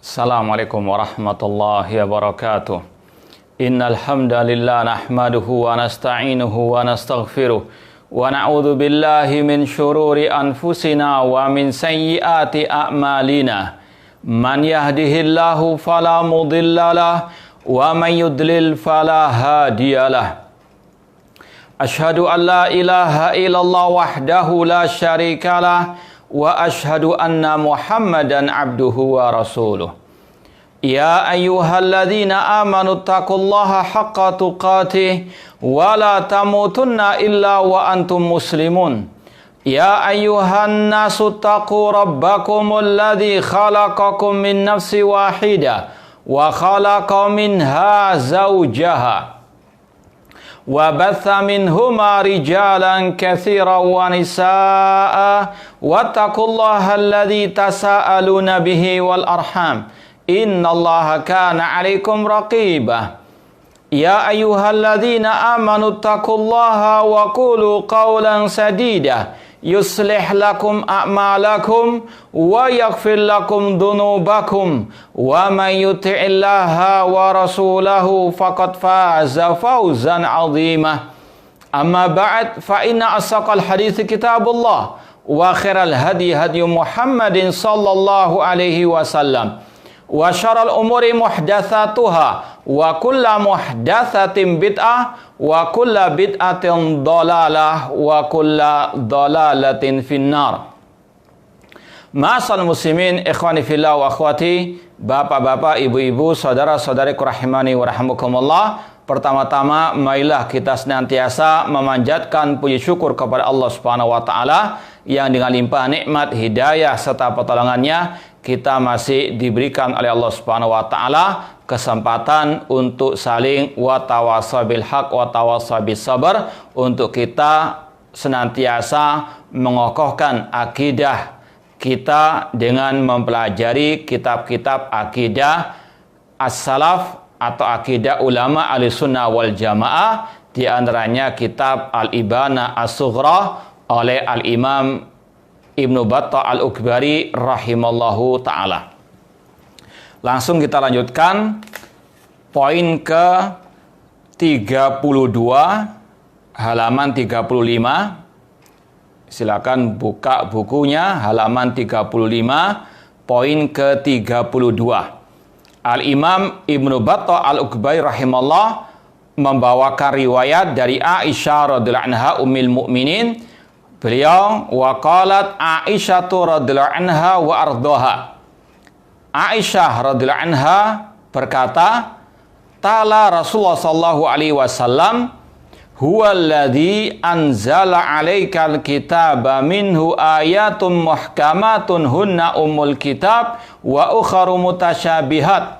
Assalamualaikum warahmatullahi wabarakatuh. Innal hamdalillah nahmaduhu wa nasta'inuhu wa nastaghfiruh wa na'udzu billahi min syururi anfusina wa min sayyiati a'malina. Man yahdihillahu fala mudhillalah wa man yudlil fala hadiyalah. Ashhadu an la ilaha illallah wahdahu la syarikalah wa ashhadu anna Muhammadan abduhu wa rasuluh. Ya ayyuhalladzina amanu taqullaha haqqa tuqatih wa la tamutunna illa wa antum muslimun. Ya ayyuhan nasu taqu rabbakumul ladzi khalaqakum min nafsin wahidah wa khalaqa minha zawjaha wa batha minhuma rijalan katsiran wa nisaa'a wattaqullaha alladzi tasaaluna bihi wal arham innallaha kana 'alaikum raqiba. Ya ayyuhalladzina amanu taqullaha wa qulu qawlan sadida yuslih lakum a'malakum wa yaghfir lakum dhunubakum wa may yuti'illaha wa rasulahu faqad faza fawzan 'azima. Amma ba'd, fa inna asaqal hadits kitabullah wa khairal hadi hadi Muhammadin sallallahu alaihi wasallam wa syarrul umuri muhdatsatuha wa kullu muhdatsatin bid'ah wa kullu bid'atin dhalalah wa kullu dhalalatin finnar. Ma'asal muslimin, ikhwani fillah wa akhwati, bapak-bapak, ibu-ibu, saudara-saudariku rahimani wa rahimakumullah. Pertama-tama, marilah kita senantiasa memanjatkan puji syukur kepada Allah Subhanahu wa taala yang dengan limpah nikmat, hidayah serta pertolongannya kita masih diberikan oleh Allah Subhanahu wa taala kesempatan untuk saling watawasau bil haq watawasau bis sabar, untuk kita senantiasa mengokohkan akidah kita dengan mempelajari kitab-kitab akidah as-salaf atau akidah ulama ahlussunnah wal jamaah, di antaranya kitab Al-Ibana As-Sughra oleh Al-Imam Ibnu Battah Al-Ukbari rahimallahu ta'ala. Langsung kita lanjutkan poin ke 32 halaman 35. Silakan buka bukunya, halaman 35 poin ke 32. Al-Imam Ibnu Battah Al-Ukbari rahimallah membawakan riwayat dari Aisyah radhiyallahu anha ummul mukminin. Beliau waqalat Aisyah radhiyallahu anha wa ardhaha. Aisyah radhiyallahu anha berkata, tala Rasulullah sallallahu alaihi wasallam, huwallazi anzala 'alaikal kitaba minhu ayatun muhkamatun hunna ummul kitab wa ukharu mutasyabihat.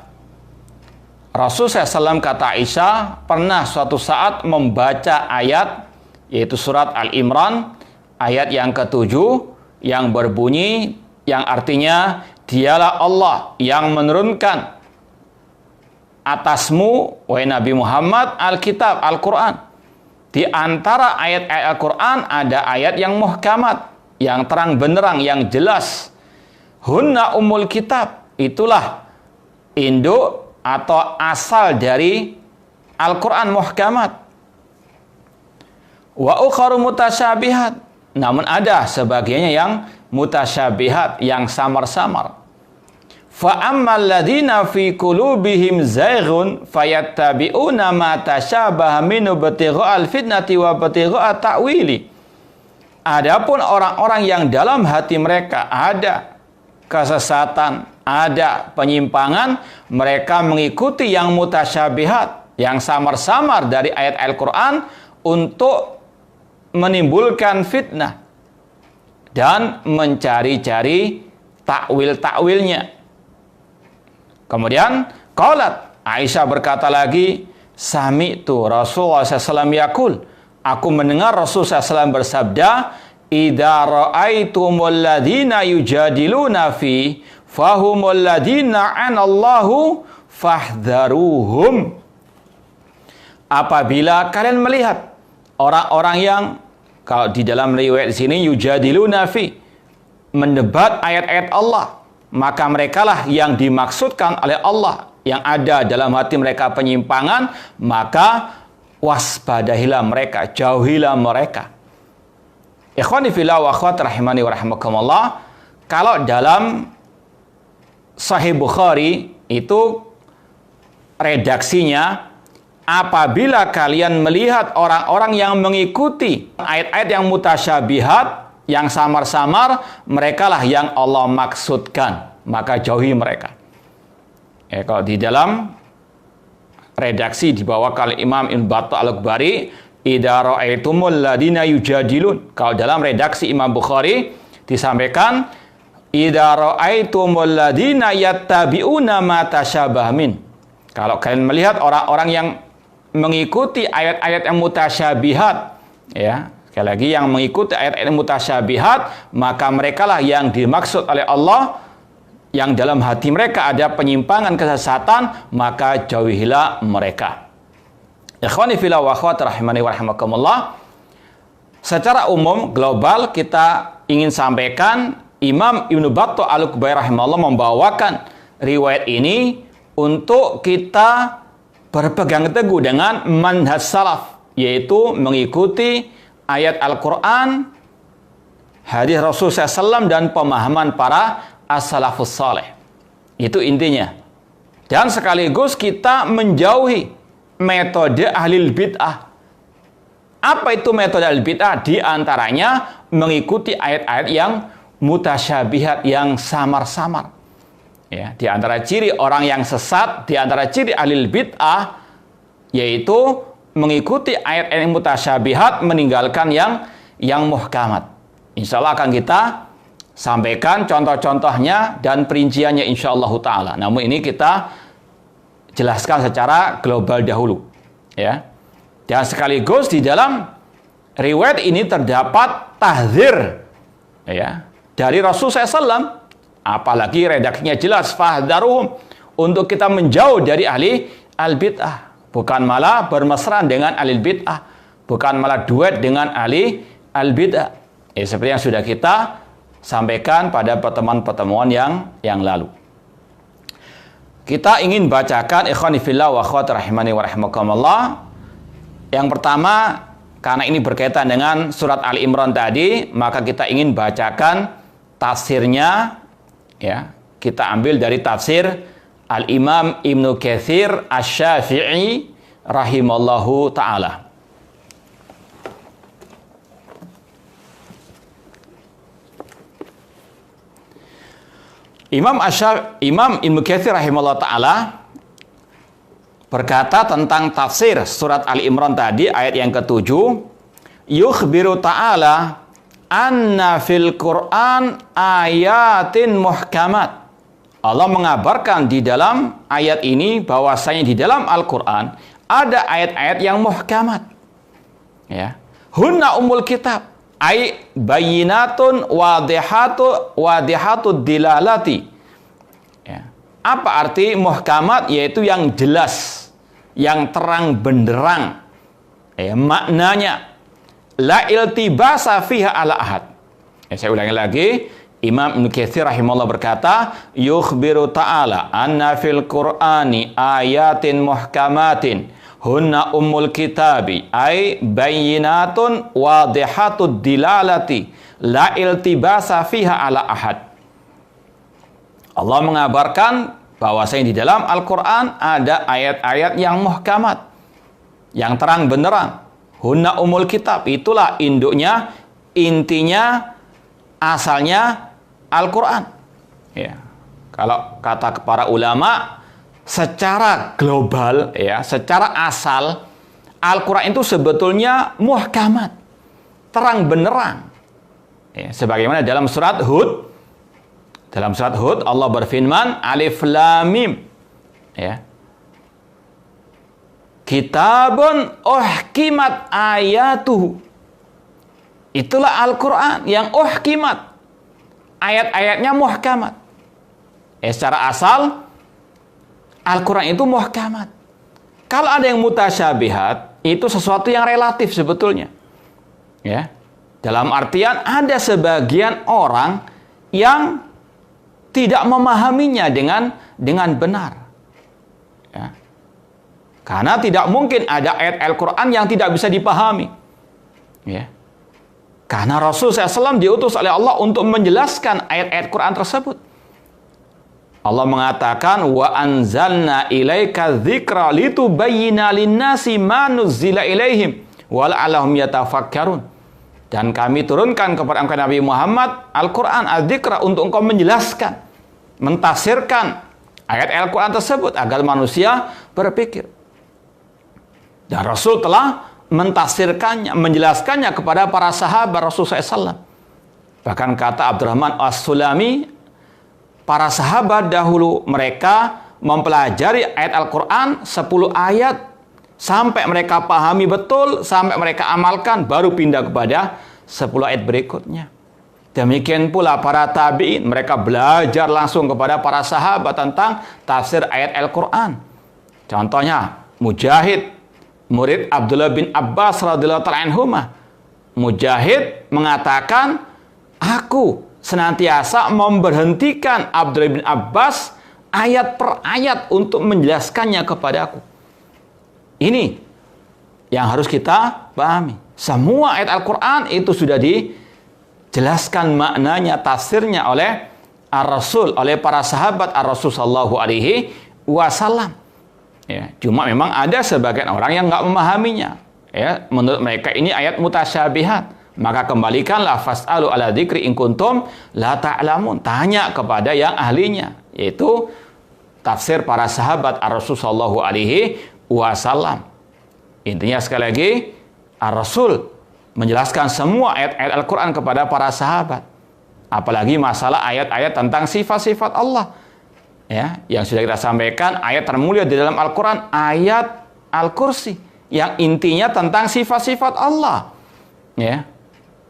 Rasul SAW, kata Aisyah, pernah suatu saat membaca ayat, yaitu surat Al-Imran ayat yang ke-7 yang berbunyi, yang artinya dialah Allah yang menurunkan atasmu wahai Nabi Muhammad Alkitab, Al-Quran. Di antara ayat-ayat Al-Quran ada ayat yang muhkamat, yang terang benderang, yang jelas. Hunna umul kitab, itulah induk atau asal dari Al-Quran muhkamat. Wa ukharu mutasyabihat, namun ada sebagiannya yang mutasyabihat, yang samar-samar. Fa ammal ladzina fi qulubihim zaighun fayattabi'una ma tasyabaha minhu ibtigha'al fitnati wa ibtigha'a ta'wili. Adapun orang-orang yang dalam hati mereka ada kesesatan, ada penyimpangan, mereka mengikuti yang mutasyabihat, yang samar-samar dari ayat Al-Quran untuk menimbulkan fitnah dan mencari-cari takwil-takwilnya. Kemudian qalat, Aisyah berkata lagi, sami'tu Rasulullah SAW yaqul, aku mendengar Rasulullah SAW bersabda, idza ra'aitumul ladzina yujadiluna fi fahumul ladzina anallahu fahdharuhum. Apabila kalian melihat orang-orang yang, kalau di dalam riwayat sini yujadiluna fi, mendebat ayat-ayat Allah, maka merekalah yang dimaksudkan oleh Allah. Yang ada dalam hati mereka penyimpangan, maka waspadahilah mereka, jauhilah mereka. Ikhwani fillah wa akhwat rahimani wa rahimakumullah, kalau dalam Sahih Bukhari itu redaksinya, apabila kalian melihat orang-orang yang mengikuti ayat-ayat yang mutasyabihat, yang samar-samar, merekalah yang Allah maksudkan, maka jauhi mereka. Kalau di dalam redaksi dibawakan oleh Imam Ibnu Battah Al-Akbari, idza ra'aitumul ladina yujadilun. Kalau dalam redaksi Imam Bukhari disampaikan, idza ra'aitumul ladina yattabi'una ma tasyabaha min. Kalau kalian melihat orang-orang yang mengikuti ayat-ayat yang mutasyabihat, ya, sekali lagi yang mengikuti ayat-ayat yang mutasyabihat, maka merekalah yang dimaksud oleh Allah, yang dalam hati mereka ada penyimpangan kesesatan, maka jauhilah mereka. Ikhwani fillah wa akhwat rahimani wa rahimakumullah, secara umum global kita ingin sampaikan Imam Ibnu Battah Al-Akbari rahimahullah membawakan riwayat ini untuk kita berpegang teguh dengan manhaj salaf, yaitu mengikuti ayat Al-Quran, hadis Rasul SAW, dan pemahaman para as-salafus saleh. Itu intinya. Dan sekaligus kita menjauhi metode ahlil bid'ah. Apa itu metode ahlil bid'ah? Di antaranya mengikuti ayat-ayat yang mutasyabihat, yang samar-samar. Ya, di antara ciri orang yang sesat, di antara ciri ahlil bid'ah, yaitu mengikuti ayat-ayat yang mutasyabihat, meninggalkan yang muhkamat. Insya Allah akan kita sampaikan contoh-contohnya dan perinciannya insyaallah ta'ala. Namun ini kita jelaskan secara global dahulu, ya. Dan sekaligus di dalam riwayat ini terdapat tahdzir, ya, dari Rasul SAW. Apalagi redaksinya jelas, fahdharuhum, untuk kita menjauh dari ahli al-bid'ah. Bukan malah bermesraan dengan ahli bid'ah, bukan malah duet dengan ahli al-bid'ah. Seperti yang sudah kita sampaikan pada pertemuan-pertemuan yang lalu. Kita ingin bacakan ikhwani fillah wa akhwat rahimani wa rahimakumullah. Yang pertama, karena ini berkaitan dengan surat Ali Imran tadi, maka kita ingin bacakan tafsirnya, ya. Kita ambil dari tafsir Al-Imam Ibnu Katsir Asy-Syafi'i rahimallahu ta'ala. Imam Ibnu Katsir rahimahullah ta'ala berkata tentang tafsir surat Ali Imran tadi, ayat yang ke-7, yukhbiru ta'ala anna fil Qur'an ayatin muhkamat. Allah mengabarkan di dalam ayat ini bahwasanya di dalam Al-Quran ada ayat-ayat yang muhkamat, ya. Hunna umul kitab, ay bayinatun wadihatu dilalati, ya. Apa arti muhkamat? Yaitu yang jelas, yang terang benderang, ya, maknanya la iltibasa fiha ala ahad. Saya ulangi lagi, Imam Ibnu Katsir rahimahullah berkata, yukhbiru ta'ala anna fil Qur'ani ayatin muhkamatin hunna ummul kitabi ay bayyinatun wadihatud dilalati la iltibasa fiha ala ahad. Allah mengabarkan bahwasanya di dalam Al-Quran ada ayat-ayat yang muhkamat, yang terang benderang. Hunna ummul kitab, itulah induknya, intinya, asalnya Al-Quran, ya. Kalau kata para ulama, secara global, ya, secara asal, Al-Quran itu sebetulnya muhkamat, terang benderang, ya. Sebagaimana dalam surat Hud, Allah berfirman, Alif Lam Mim, ya, kitabun uhkimat ayatuhu. Itulah Al-Quran yang uhkimat, ayat-ayatnya muhkamat. Secara asal Al-Quran itu muhkamat. Kalau ada yang mutasyabihat, itu sesuatu yang relatif sebetulnya, ya. Dalam artian ada sebagian orang yang tidak memahaminya dengan benar. Ya. Karena tidak mungkin ada ayat Al-Quran yang tidak bisa dipahami. Ya. Karena Rasul SAW diutus oleh Allah untuk menjelaskan ayat-ayat Quran tersebut. Allah mengatakan, wa anzalna ilaika dzikra litubayyina lin-nasi ma nuzzila ilaihim wa la'allahum yatafakkarun. Dan kami turunkan kepada engkau Nabi Muhammad Al-Quran, al-dzikra, untuk engkau menjelaskan, mentafsirkan ayat Al-Quran tersebut agar manusia berpikir. Dan Rasul telah mentafsirkannya, menjelaskannya kepada para sahabat Rasul SAW. Bahkan kata Abdurrahman As-Sulami, para sahabat dahulu mereka mempelajari ayat Al-Quran 10 ayat sampai mereka pahami betul, sampai mereka amalkan, baru pindah kepada 10 ayat berikutnya. Demikian pula para tabi'in, mereka belajar langsung kepada para sahabat tentang tafsir ayat Al-Quran. Contohnya Mujahid, murid Abdullah bin Abbas radhiyallahu ta'ala anhuma. Mujahid mengatakan, aku senantiasa memberhentikan Abdullah bin Abbas ayat per ayat untuk menjelaskannya kepadaku. Ini yang harus kita pahami. Semua ayat Al-Quran itu sudah dijelaskan maknanya, tafsirnya oleh Ar-Rasul, oleh para sahabat Ar-Rasul sallallahu alaihi wasallam. Ya, cuma memang ada sebagian orang yang nggak memahaminya. Ya, menurut mereka ini ayat mutasyabihat. Maka kembalikanlah fas'alu ala dzikri in kuntum la ta'lamun. Tanya kepada yang ahlinya, yaitu tafsir para sahabat Ar-Rasul sallallahu alaihi wasallam. Intinya sekali lagi, Ar-Rasul menjelaskan semua ayat-ayat Al-Quran kepada para sahabat. Apalagi masalah ayat-ayat tentang sifat-sifat Allah. Ya, yang sudah kita sampaikan, ayat termulia di dalam Al-Quran, ayat Al-Kursi, yang intinya tentang sifat-sifat Allah. Ya,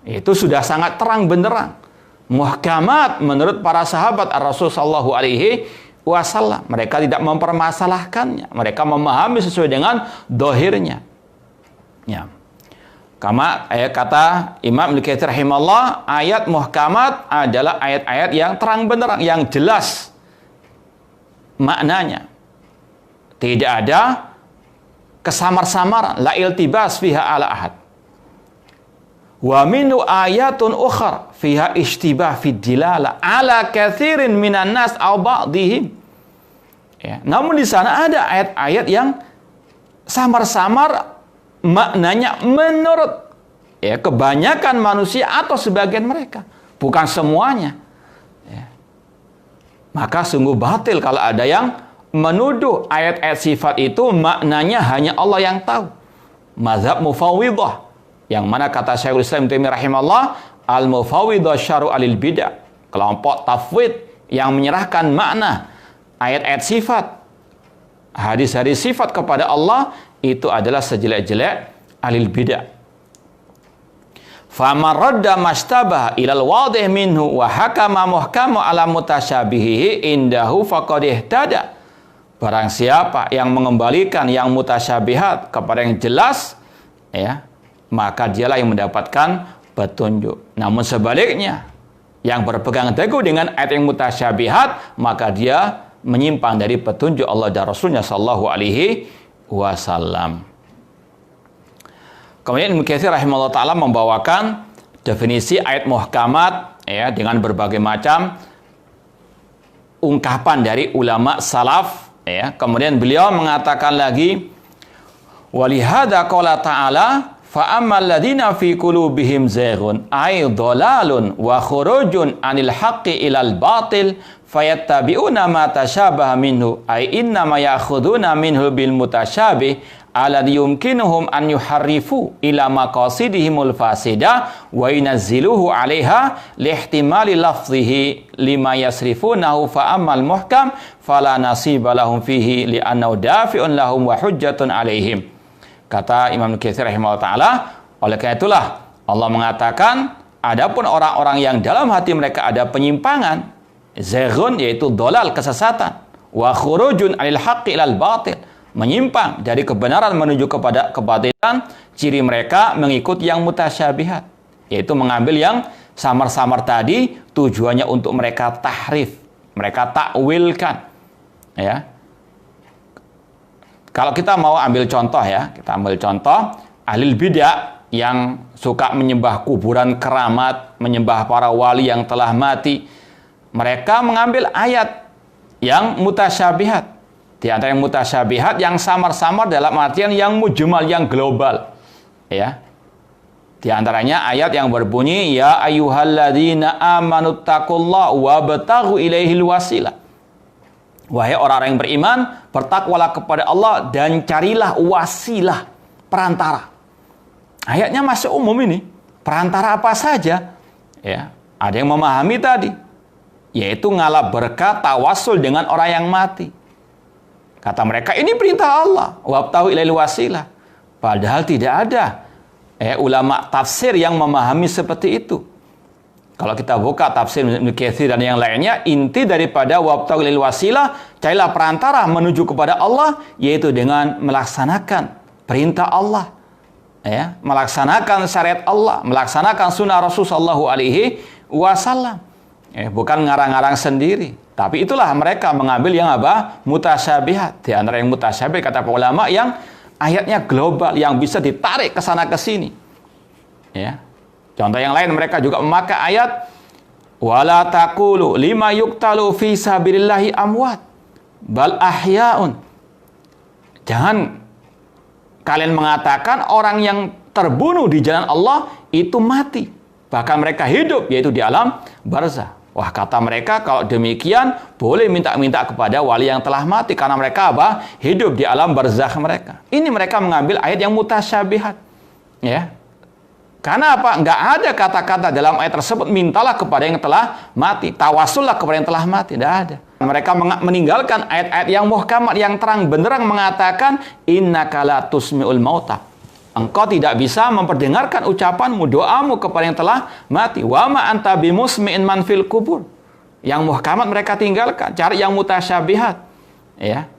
itu sudah sangat terang benderang, muhkamat menurut para sahabat Ar-Rasul sallallahu alaihi wasallam. Mereka tidak mempermasalahkannya, mereka memahami sesuai dengan dohirnya. Ya. Kama kata Imam Ibnu Katsir rahimahullah, ayat muhkamat adalah ayat-ayat yang terang benderang, yang jelas maknanya. Tidak ada kesamar-samaran, la iltibas fiha ala ahad. Wa minu ayatun ukhar fiha ishtibah fid dilala ala katsirin minan nas aw ba'dihim. Ya, namun di sana ada ayat-ayat yang samar-samar maknanya menurut kebanyakan manusia atau sebagian mereka, bukan semuanya. Ya. Maka sungguh batil kalau ada yang menuduh ayat-ayat sifat itu maknanya hanya Allah yang tahu. Mazhab mufawwidhah, yang mana kata Syekhul Islam Ibnu Taimiyah rahimahullah, al-mufawwidhah syar'u alil bidah, kelompok tafwid yang menyerahkan makna ayat-ayat sifat, hadis-hadis sifat kepada Allah, itu adalah sejelek-jelek alil bidah. Faman radda mastabah ilal wadih minhu wa hakama muhkamu ala mutasyabihi indahu faqad ihtada. Barang siapa yang mengembalikan yang mutasyabihat kepada yang jelas, ya, maka dialah yang mendapatkan petunjuk. Namun sebaliknya, yang berpegang teguh dengan ayat yang mutasyabihat, maka dia menyimpang dari petunjuk Allah dan Rasulnya sallallahu alaihi wasallam. Kemudian Ibnu Katsir rahimahullah ta'ala membawakan definisi ayat muhkamat, ya, dengan berbagai macam ungkapan dari ulama salaf, ya. Kemudian beliau mengatakan lagi, walihada qala ta'ala fa ammal ladzina fi qulubihim zayghun ay dhalalun wa khurujun anil haqqi ilal batil fayattabi'una ma tashabaha minhu ay inna ma ya'khuduna minhu bil mutasyabih alladhi yumkinuhum an yuharrifu ila maqasidihimul fasidah wa yunazziluhu 'alaiha lihtimali lafzihi lima yasrifunahu fa ammal muhkam fala nasiba lahum fihi li'annahu dafi'un lahum wa hujjatun 'alaihim. Kata Imam Katsir rahimahullah ta'ala, oleh karena itulah Allah mengatakan, adapun orang-orang yang dalam hati mereka ada penyimpangan, zaghun, yaitu dolal, kesesatan, wa khurujun anil haqqi ilal batil, menyimpang dari kebenaran menuju kepada kebatilan, ciri mereka mengikuti yang mutasyabihat, yaitu mengambil yang samar-samar tadi, tujuannya untuk mereka tahrif, mereka takwilkan. Ya. Kalau kita mau ambil contoh ya, kita ambil contoh ahli bidah yang suka menyembah kuburan keramat, menyembah para wali yang telah mati. Mereka mengambil ayat yang mutasyabihat. Di antara yang mutasyabihat yang samar-samar dalam artian yang mujmal, yang global. Ya. Di antaranya ayat yang berbunyi ya ayyuhalladzina amanu taqullaha wabtaghu ilaihil wasilah. Wahai orang-orang yang beriman, bertakwalah kepada Allah dan carilah wasilah, perantara. Ayatnya masih umum ini. Perantara apa saja? Ya, ada yang memahami tadi, yaitu ngalap berkat tawasul dengan orang yang mati. Kata mereka, ini perintah Allah, wabtaghu ilaihil wasilah. Padahal tidak ada ulama tafsir yang memahami seperti itu. Kalau kita buka tafsir Ibnu Katsir dan yang lainnya, inti daripada wabtaghu ilaihil wasilah, carilah perantara menuju kepada Allah, yaitu dengan melaksanakan perintah Allah, ya, melaksanakan syariat Allah, melaksanakan sunnah Rasulullah SAW. Bukan ngarang-ngarang sendiri. Tapi itulah mereka mengambil yang apa? Mutasyabihat. Di antara yang mutasyabih kata para ulama yang ayatnya global, yang bisa ditarik ke sana ke sini. Ya. Contoh yang lain, mereka juga memakai ayat wala taqulu lima yuqtalu fi sabilillahi amwat bal ahya'un. Jangan kalian mengatakan orang yang terbunuh di jalan Allah itu mati, bahkan mereka hidup, yaitu di alam barzah. Wah, kata mereka, kalau demikian boleh minta-minta kepada wali yang telah mati, karena mereka apa? Hidup di alam barzakh mereka. Ini mereka mengambil ayat yang mutasyabihat. Ya. Karena apa? Enggak ada kata-kata dalam ayat tersebut mintalah kepada yang telah mati, tawasullah kepada yang telah mati. Tidak ada. Mereka meninggalkan ayat-ayat yang muhkamat, yang terang benderang mengatakan innaka la tusmi'ul mauta. Engkau tidak bisa memperdengarkan ucapanmu, doamu kepada yang telah mati. Wa ma anta bimusmi'in man fil kubur. Yang muhkamat mereka tinggalkan, cari yang mutasyabihat. Ya.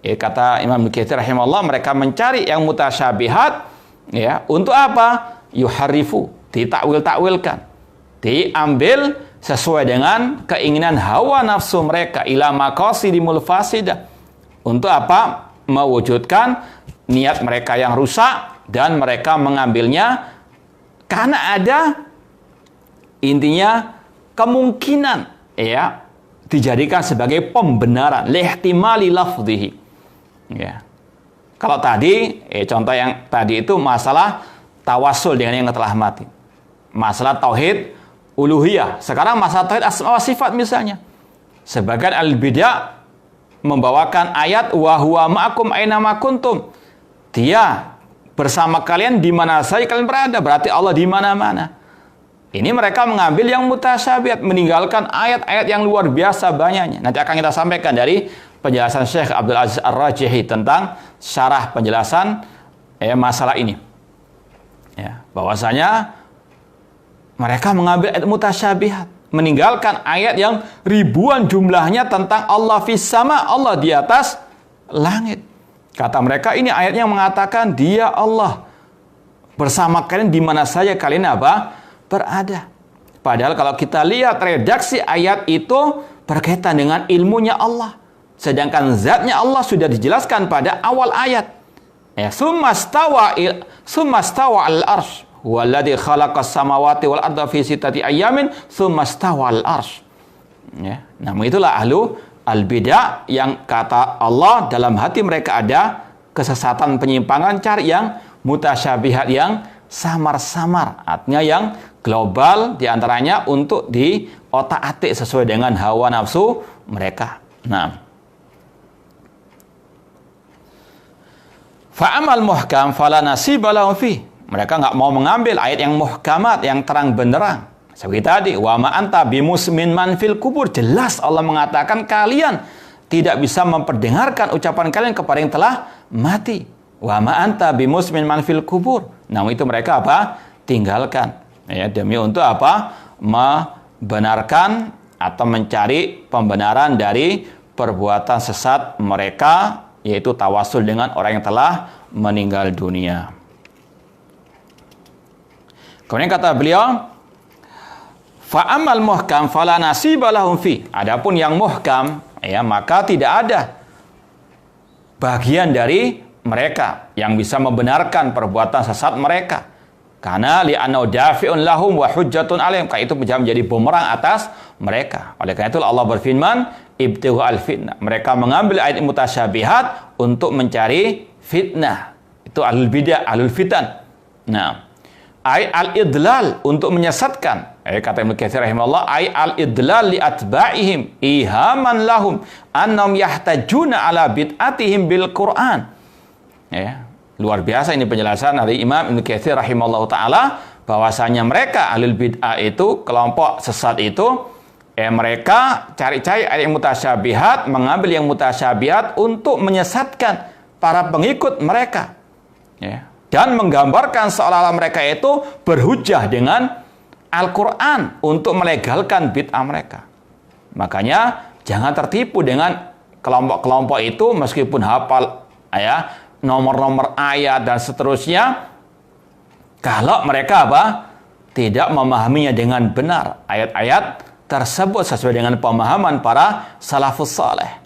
Kata Imam Al-Katsir rahimahullah, mereka mencari yang mutasyabihat, ya, untuk apa? Yuharifu, ditakwil-takwilkan, diambil sesuai dengan keinginan hawa nafsu mereka, ila maqasidimul fasidah. Untuk apa? Mewujudkan niat mereka yang rusak, dan mereka mengambilnya karena ada intinya kemungkinan, ya, dijadikan sebagai pembenaran lihtimali lafdhihi. Ya. Kalau tadi contoh yang tadi itu masalah tawasul dengan yang telah mati, masalah tauhid uluhiyah. Sekarang masalah tauhid asma wa sifat misalnya. Sebagian al-bidah membawakan ayat wa huwa ma'akum aina ma kuntum. Dia bersama kalian di mana saja kalian berada, berarti Allah di mana-mana. Ini mereka mengambil yang mutasyabihat, meninggalkan ayat-ayat yang luar biasa banyaknya. Nanti akan kita sampaikan dari penjelasan Syekh Abdul Aziz Ar-Rajihi tentang syarah penjelasan masalah ini. Ya, bahwasanya mereka mengambil ayat mutasyabihat, meninggalkan ayat yang ribuan jumlahnya tentang Allah fis sama, Allah di atas langit. Kata mereka, ini ayat yang mengatakan dia Allah bersama kalian di mana saja kalian apa? Berada. Padahal kalau kita lihat redaksi ayat itu berkaitan dengan ilmunya Allah, sedangkan zatnya Allah sudah dijelaskan pada awal ayat. Ya, summa stawa al-arsy walladzi khalaqas samawati wal arda fi sittati ayyamin summa stawa al-arsy. Ya, namun itulah ahlu al-bidah yang kata Allah dalam hati mereka ada kesesatan, penyimpangan, cari yang mutasyabihat, yang samar-samar, artinya yang global, diantaranya untuk di otak-atik sesuai dengan hawa nafsu mereka. Nah, fa'amal muhkam fala nasiba lahu fi. Mereka enggak mau mengambil ayat yang muhkamat, yang terang benderang. Seperti tadi, wa ma anta bimusmin man fil kubur. Jelas Allah mengatakan kalian tidak bisa memperdengarkan ucapan kalian kepada yang telah mati. Wa ma anta bimusmin man fil kubur. Namun itu mereka apa? Tinggalkan. Ya, demi untuk apa? Membenarkan atau mencari pembenaran dari perbuatan sesat mereka, yaitu tawasul dengan orang yang telah meninggal dunia. Kemudian kata beliau, Fa amal muhkam fala nasiba lahum fi. Adapun yang muhkam, ya, maka tidak ada bagian dari mereka yang bisa membenarkan perbuatan sesat mereka. Karena li'annahu dafi'un lahum wa hujjatun alaihim. Karena itu bisa menjadi bumerang atas mereka. Oleh karena itu Allah berfirman, ibtighu al-fitnah. Mereka mengambil ayat mutasyabihat untuk mencari fitnah. Itu ahlul bidah, ahlul fitan. Nah, ay al-idlal untuk menyesatkan. Kata Ibnu Katsir rahimahullah, ay al-idlal li atba'ihim ihaman lahum annahum yahtajuna ala bid'atihim bil Qur'an. Ya, luar biasa ini penjelasan dari Imam Ibnu Katsir rahimahullah taala, bahwasanya mereka ahlul bid'ah itu, kelompok sesat itu, mereka cari-cari ayat yang mutasyabihat, mengambil yang mutasyabihat untuk menyesatkan para pengikut mereka. Ya. Dan menggambarkan seolah-olah mereka itu berhujjah dengan Al-Quran untuk melegalkan bid'ah mereka. Makanya jangan tertipu dengan kelompok-kelompok itu, meskipun hafal ya, nomor-nomor ayat dan seterusnya, kalau mereka tidak memahaminya dengan benar ayat-ayat tersebut sesuai dengan pemahaman para salafus saleh.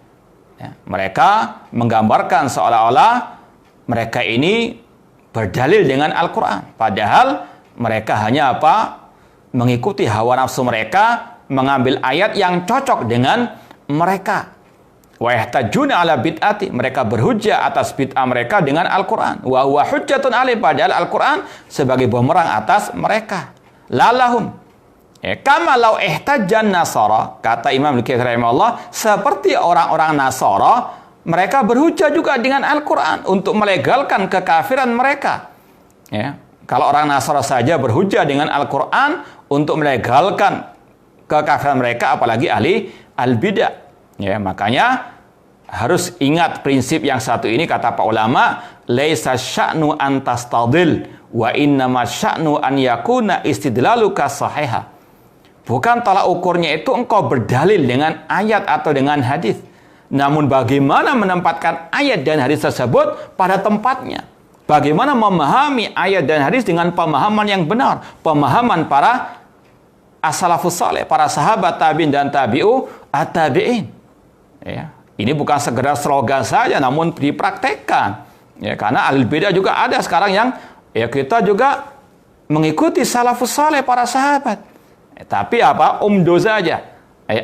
Ya, mereka menggambarkan seolah-olah mereka ini berdalil dengan Al-Quran. Padahal mereka hanya mengikuti hawa nafsu mereka, mengambil ayat yang cocok dengan mereka. Wa yahtajuna ala bid'ati. Mereka berhujjah atas bid'ah mereka dengan Al-Quran. Wa huwa hujjatun alaihim. Padahal Al-Quran sebagai bumerang atas mereka. Lalahum. Kama lau ihtajjan Nasara. Kata Imam Al-Katsir rahimahullah, seperti orang-orang Nasara, mereka berhujjah juga dengan Al-Quran untuk melegalkan kekafiran mereka. Ya. Kalau orang Nasara saja berhujjah dengan Al-Quran untuk melegalkan kekafiran mereka, apalagi ahli al-bidah. Ya, makanya harus ingat prinsip yang satu ini, kata para ulama, laisa sya'nu an tastadil wa innama sya'nu an yakuna istidlaluka sahihah. Bukan tolak ukurnya itu engkau berdalil dengan ayat atau dengan hadis, namun bagaimana menempatkan ayat dan hadis tersebut pada tempatnya. Bagaimana memahami ayat dan hadis dengan pemahaman yang benar, pemahaman para as-salafus saleh, para sahabat tabi'in dan tabi'u at-tabi'in. Ya, ini bukan sekedar slogan saja, namun dipraktekkan. Ya, karena ahlul bidah juga ada sekarang yang kita juga mengikuti salafus saleh, para sahabat. Tapi umdo saja,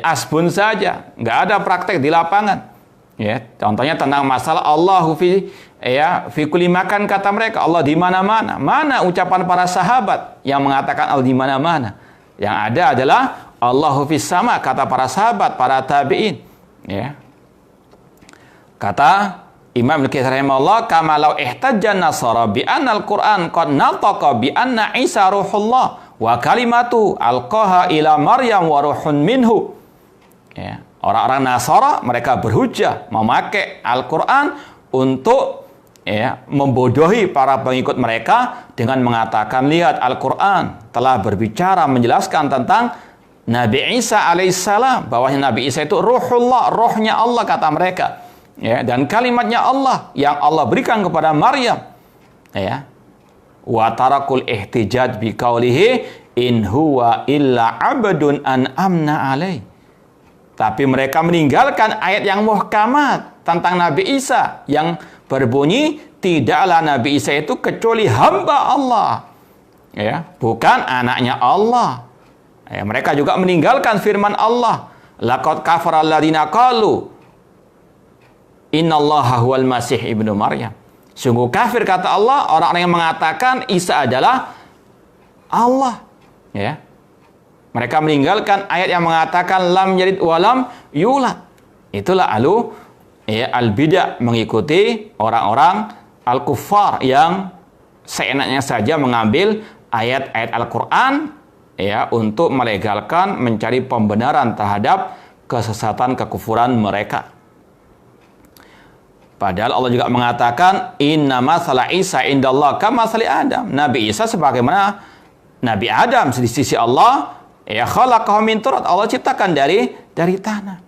asbun saja, nggak ada praktek di lapangan. Ya, contohnya tentang masalah Allahu fi kulli makan, kata mereka Allah di mana-mana. Mana ucapan para sahabat yang mengatakan Allah di mana-mana? Yang ada adalah Allahu fis sama, kata para sahabat, para tabi'in. Ya. Kata Imam Al-Katsir rahimahullah, kama law ihtajjan Nasara bi anna al-Qur'an qad nataqa bi anna Isa ruhullah wa kalimatu alqaha ila Maryam wa ruhun minhu. Ya. Orang-orang Nasara mereka berhujjah memakai Al-Quran untuk membodohi para pengikut mereka dengan mengatakan, lihat Al-Quran telah berbicara menjelaskan tentang Nabi Isa alaihissalam, bahwasanya Nabi Isa itu ruhullah, rohnya Allah, kata mereka. Ya, dan kalimatnya Allah yang Allah berikan kepada Maryam. Ya. Wa tarakul ihtijaj bi qaulihi in huwa illa abdun an'amna alaih. Tapi mereka meninggalkan ayat yang muhkamat tentang Nabi Isa yang berbunyi, tidaklah Nabi Isa itu kecuali hamba Allah. Ya, bukan anaknya Allah. Ya, mereka juga meninggalkan firman Allah, laqad kafara alladziina qalu innallaha huwal masih ibnu Maryam. Sungguh kafir, kata Allah, orang-orang yang mengatakan Isa adalah Allah. Ya. Mereka meninggalkan ayat yang mengatakan lam yalid wa lam yulad. Itulah al-bidah, mengikuti orang-orang al-kuffar yang seenaknya saja mengambil ayat-ayat Al-Quran untuk melegalkan, mencari pembenaran terhadap kesesatan, kekufuran mereka. Padahal Allah juga mengatakan inna matsala Isa indallah kama matsali Adam. Nabi Isa sebagaimana Nabi Adam di sisi Allah, khalaqahu min turab, Allah ciptakan dari tanah.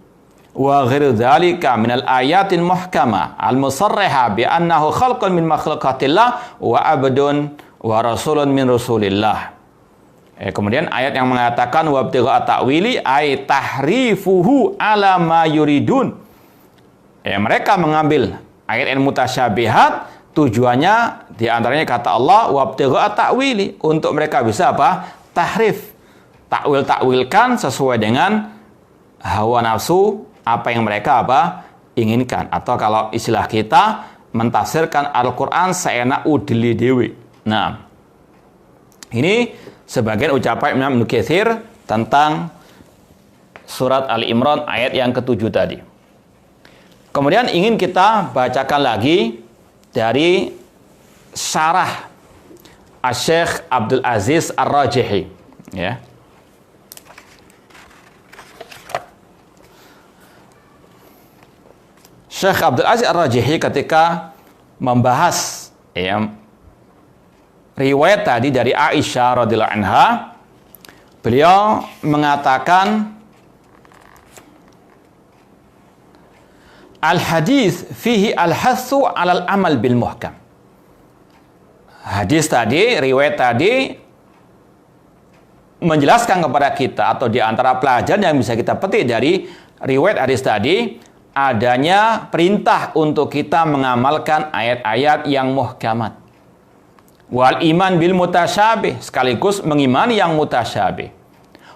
Wa ghairu dzalika minal ayatin muhkamah al-musarriha bi annahu khalqun min makhluqatillah wa abdun wa rasulun min rasulillah. Kemudian ayat yang mengatakan wabtigha ta'wili ay tahrifuhu ala ma yuridun. Mereka mengambil ayat yang mutasyabihat, tujuannya diantaranya kata Allah wabtigha ta'wili, untuk mereka bisa apa? Tahrif, takwil-takwilkan sesuai dengan hawa nafsu, apa yang mereka apa? Inginkan. Atau kalau istilah kita, mentafsirkan Al-Quran seenak udeli dewi. Nah, ini sebagian ucapan Imam Ibnu Katsir tentang surat Ali Imran ayat yang ke-7 tadi. Kemudian ingin kita bacakan lagi dari syarah Asy-Syaikh Abdul Aziz Ar-Rajihi, ya. Syekh Abdul Aziz Ar-Rajihi ketika membahas riwayat tadi dari Aisyah radhiyallahu anha, beliau mengatakan al-hadis fihi al-hassu 'alal amal bil muhkam. Hadis tadi, riwayat tadi menjelaskan kepada kita, atau di antara pelajaran yang bisa kita petik dari riwayat hadis tadi, adanya perintah untuk kita mengamalkan ayat-ayat yang muhkamat. Wal iman bil mutasyabih, sekaligus mengimani yang mutasyabih.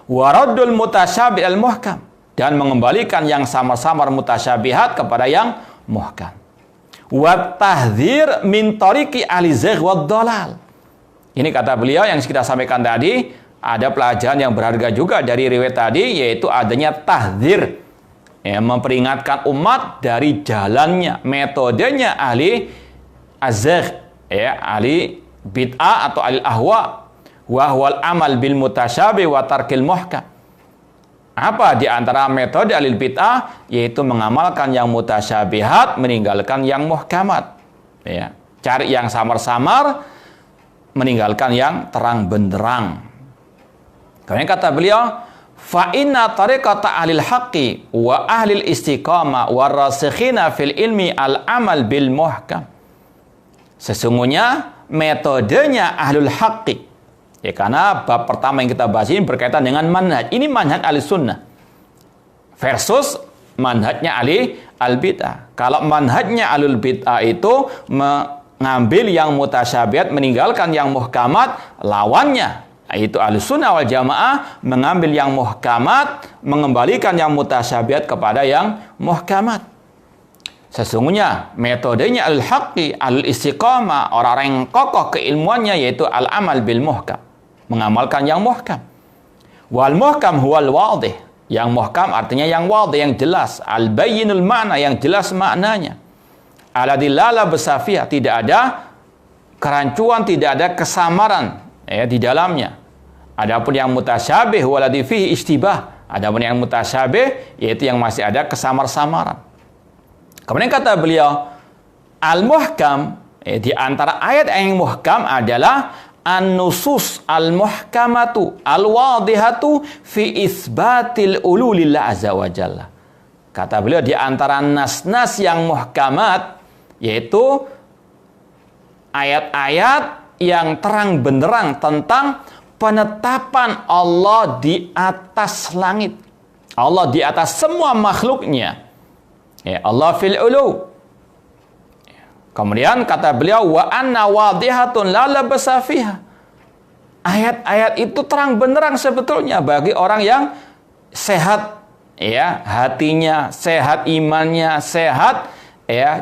Waraddul mutasyabih al muhkam, dan mengembalikan yang samar-samar mutasyabihat kepada yang muhkam. Wa tahdzir min tariqi ahli zagh wad dhalal. Ini kata beliau yang kita sampaikan tadi, ada pelajaran yang berharga juga dari riwayat tadi, yaitu adanya tahdzir, memperingatkan umat dari jalannya, metodenya ahli azagh, ahli bid'ah atau ahli ahwa, wa huwal amal bil mutasyabih wa tarkil muhkam. Apa di antara metode ahli bid'ah? Yaitu mengamalkan yang mutasyabihat, meninggalkan yang muhkamat. Cari yang samar-samar, meninggalkan yang terang benderang. Kemudian kata beliau, fa inna tariqata ahlil haqqi wa ahlil istiqamah warasikhina fil ilmi al-amal bil muhkam. Sesungguhnya metodenya ahlul haqqi, karena bab pertama yang kita bahas ini berkaitan dengan manhaj. Ini manhaj ahli sunnah versus manhajnya ahli al-bid'ah. Kalau manhajnya ahlul bid'ah itu mengambil yang mutasyabihat, meninggalkan yang muhkamat, lawannya yaitu ahli sunnah wal jamaah mengambil yang muhkamat, mengembalikan yang mutasyabihat kepada yang muhkamat. Sesungguhnya metodenya al-haqqi, al-istiqamah, orang-orang yang kokoh keilmuannya, yaitu al-amal bil muhkam, mengamalkan yang muhkam. Wal muhkam huwal wadih, yang muhkam artinya yang wadih, yang jelas. Al-bayyinul ma'na, yang jelas maknanya. Aladillala besafiyah, tidak ada kerancuan, tidak ada kesamaran di dalamnya. Adapun yang mutasyabih waladhi fihi istibah, adapun yang mutasyabih yaitu yang masih ada kesamar-samaran. Kemudian kata beliau, al-muhkam, di antara ayat yang muhkam adalah an-nusus al-muhkamatu al-wadihatu fi isbatil ululillah azza wa jalla. Kata beliau, di antara nas-nas yang muhkamat yaitu ayat-ayat yang terang benderang tentang penetapan Allah di atas langit, Allah di atas semua makhluknya, Allah fil ulu. Kemudian kata beliau, wa anna wadihatun la labasa fiha. Ayat-ayat itu terang benderang sebetulnya bagi orang yang sehat, hatinya sehat, imannya sehat,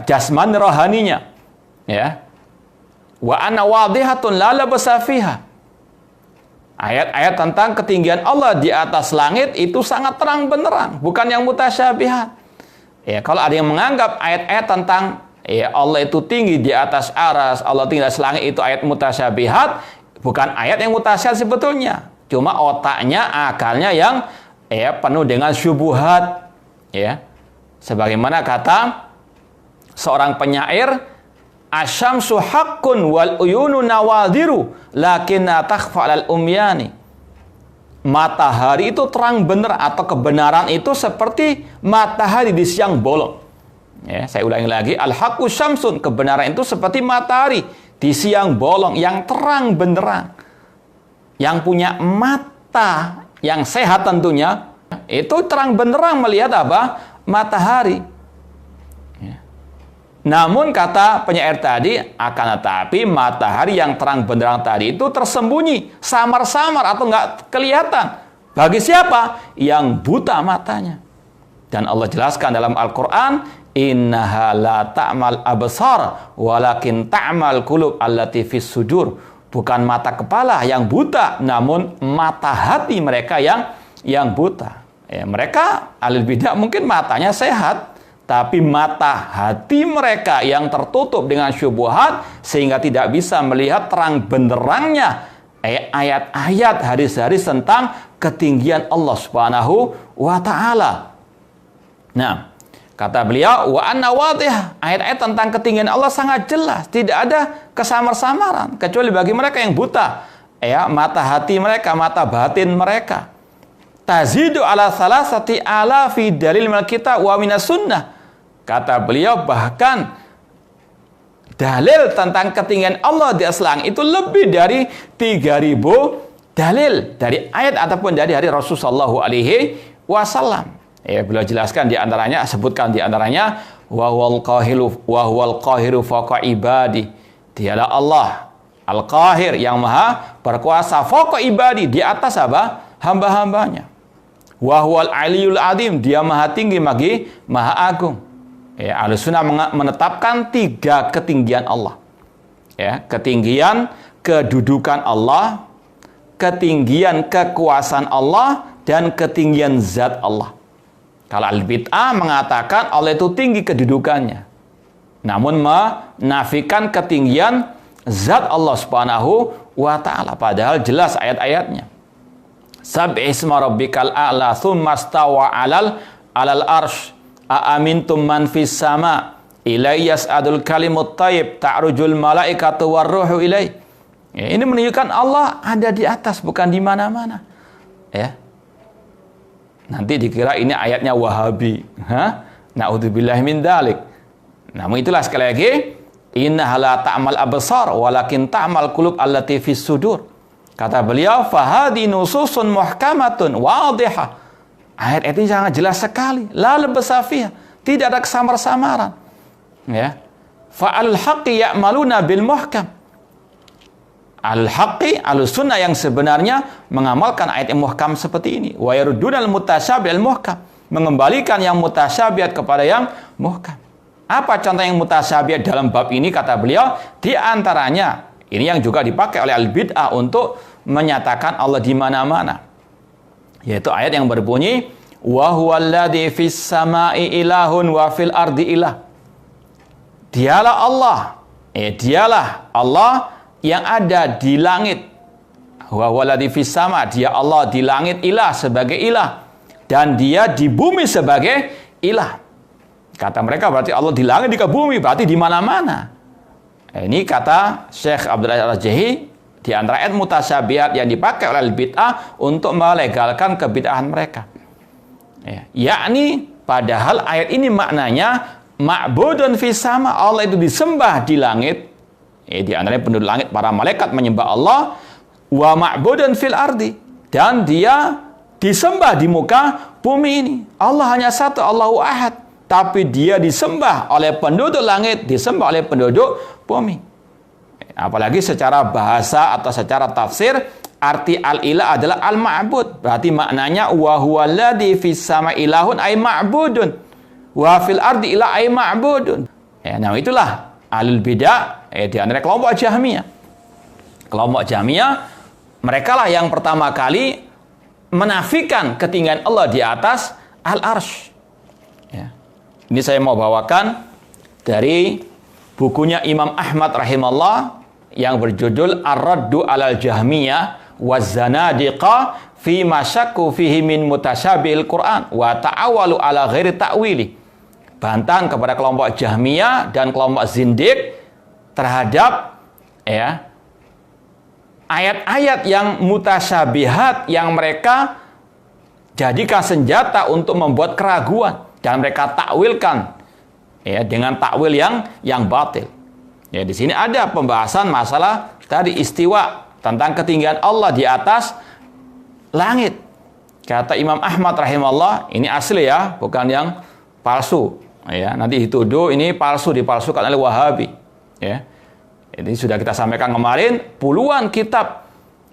jasmani rohaninya, Wa anna wadihatun la labasa fiha. Ayat-ayat tentang ketinggian Allah di atas langit itu sangat terang benderang, bukan yang mutasyabihat. Kalau ada yang menganggap ayat-ayat tentang Allah itu tinggi di atas aras, Allah tinggi di atas langit, itu ayat mutasyabihat, bukan ayat yang mutasyabihat sebetulnya. Cuma otaknya, akalnya yang penuh dengan syubhat. Sebagaimana kata seorang penyair, asyamsu haqqun wal uyunu nawadiru lakinna takhfa alal umyani. Matahari itu terang benar, atau kebenaran itu seperti matahari di siang bolong. Saya ulangi lagi, al-haqqu syamsun, kebenaran itu seperti matahari di siang bolong yang terang benderang. yang punya mata yang sehat tentunya, itu terang benderang melihat apa? Matahari. Namun kata penyair tadi, akan tetapi matahari yang terang benderang tadi itu tersembunyi, samar-samar atau nggak kelihatan. Bagi siapa? Yang buta matanya. Dan Allah jelaskan dalam Al-Quran, innaha la ta'mal absar, walakin ta'mal qulub allati fis sudur. Bukan mata kepala yang buta, namun mata hati mereka yang buta. Ya, mereka ahlul bidah mungkin matanya sehat, tapi mata hati mereka yang tertutup dengan syubhat sehingga tidak bisa melihat terang benderangnya ayat-ayat hadis-hadis tentang ketinggian Allah Subhanahu wa taala. Nah, kata beliau, wa anna wadih, ayat-ayat tentang ketinggian Allah sangat jelas, tidak ada kesamar-samaran kecuali bagi mereka yang buta. Ya, mata hati mereka, mata batin mereka. Tazidu ala salasati alafi dalil minal kitab wa minas sunnah. Kata beliau, bahkan dalil tentang ketinggian Allah di atas langit itu lebih dari 3.000 dalil dari ayat ataupun dari Rasul sallallahu alaihi wasallam. Ya, beliau jelaskan di antaranya, sebutkan di antaranya, wa huwal qahiru fawqa ibadi. Dialah Allah Al-Qahir yang maha berkuasa fawqa ibadi, di atas apa? Hamba-hambanya. Wa huwal aliyul azim, dia maha tinggi lagi maha agung. Ya, Ahlussunnah menetapkan 3 ketinggian Allah. Ya, ketinggian kedudukan Allah, ketinggian kekuasaan Allah, dan ketinggian zat Allah. Kalau al-bid'ah mengatakan Allah itu tinggi kedudukannya, namun menafikan ketinggian zat Allah Subhanahu wa ta'ala, padahal jelas ayat-ayatnya. Sab'isma rabbikal a'la tsumma stawa 'alal arsh. Aamintum man fis sama ilayyas adul kalimut thayyib ta'rujul malaikatu warruhu ilai. Ya, ini menunjukkan Allah ada di atas, bukan di mana-mana. Ya. Nanti dikira ini ayatnya Wahabi. Na'udzubillahi min dzalik. Namun itulah sekali lagi, innaha la ta'mal absar walakin ta'mal qulub allati fis sudur. Kata beliau, fahadi nususun muhkamatun wadihah. Ayat ini sangat jelas sekali. La lebasafiyah, tidak ada kesamar-samaran. Ya. Fa'al haqqi ya'maluna bil muhkam. Al-haqqi, al-sunnah yang sebenarnya mengamalkan ayat yang muhkam seperti ini. Wa yaruddunal mutasyabih al-muhkam. Mengembalikan yang mutasyabihat kepada yang muhkam. Apa contoh yang mutasyabihat dalam bab ini? Kata beliau, di antaranya, ini yang juga dipakai oleh al-bid'ah untuk menyatakan Allah di mana-mana. Yaitu ayat yang berbunyi, wa huwallazi fis samai ilahun wa fil ardi ilah. Dialah Allah. Dialah Allah yang ada di langit. Wa huwallazi fis sama, dia Allah di langit ilah sebagai ilah, dan dia di bumi sebagai ilah. Kata mereka berarti Allah di langit, di bumi, berarti di mana-mana. Ini kata Syekh Abdul Aziz Al-Jahi, di antara ayat mutasyabihat yang dipakai oleh bid'ah untuk melegalkan kebid'ahan mereka. Ya, yakni padahal ayat ini maknanya ma'budun fis sama, Allah itu disembah di langit. Di antaranya penduduk langit, para malaikat menyembah Allah. Wa ma'budun fil ardi, dan dia disembah di muka bumi ini. Allah hanya satu, Allahu ahad, tapi dia disembah oleh penduduk langit, disembah oleh penduduk bumi. Apalagi secara bahasa atau secara tafsir, arti al-ilah adalah al-ma'bud. Berarti maknanya wa huwallazi fis sama ilahun ay ma'budun wa fil ardi ilah ay ma'budun. Nah itulah ahlul bidah, di antara kelompok Jahmiyah. Kelompok Jahmiyah, mereka lah yang pertama kali menafikan ketinggian Allah di atas al-arsy. Ya. Ini saya mau bawakan dari bukunya Imam Ahmad rahimahullah yang berjudul Ar-Raddu 'alal Jahmiyah waz Zanadiqah fi ma syakku fihi min mutasyabil Quran wa ta'awalu 'ala ghairi ta'wili. Bantahan kepada kelompok Jahmiyah dan kelompok Zindiq terhadap ayat-ayat yang mutasyabihat yang mereka jadikan senjata untuk membuat keraguan dan mereka takwilkan dengan takwil yang batil. Ya, di sini ada pembahasan masalah tadi istiwa tentang ketinggian Allah di atas langit. Kata Imam Ahmad rahimahullah, ini asli ya, bukan yang palsu. Ya, nanti dituduh ini palsu, dipalsukan oleh Wahabi. Ya, ini sudah kita sampaikan kemarin, puluhan kitab